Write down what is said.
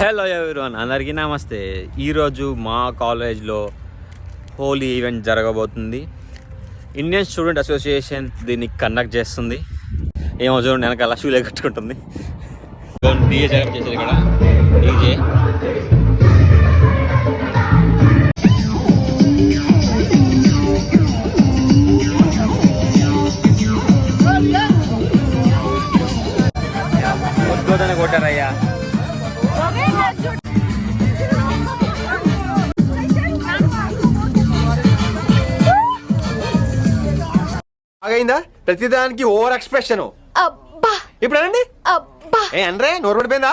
Hello everyone, అందరికీ నమస్తే. ఈరోజు మా కాలేజ్లో హోలీ ఈవెంట్ జరగబోతుంది. ఇండియన్ స్టూడెంట్ అసోసియేషన్ దీన్ని కండక్ట్ చేస్తుంది. ఏమో చూడండి, వెనకాల షూలే కట్టుకుంటుంది. డీజే సెటప్ చేశారు ఇక్కడ. డీజే వద్దని కొట్టారయ్యా. అయిందా ప్రతిదానికి ఓవర్ ఎక్స్ప్రెషన్. అబ్బా ఇప్పుడు అనండి. అబ్బా ఏ అనరే నోరు పడిపోయిందా?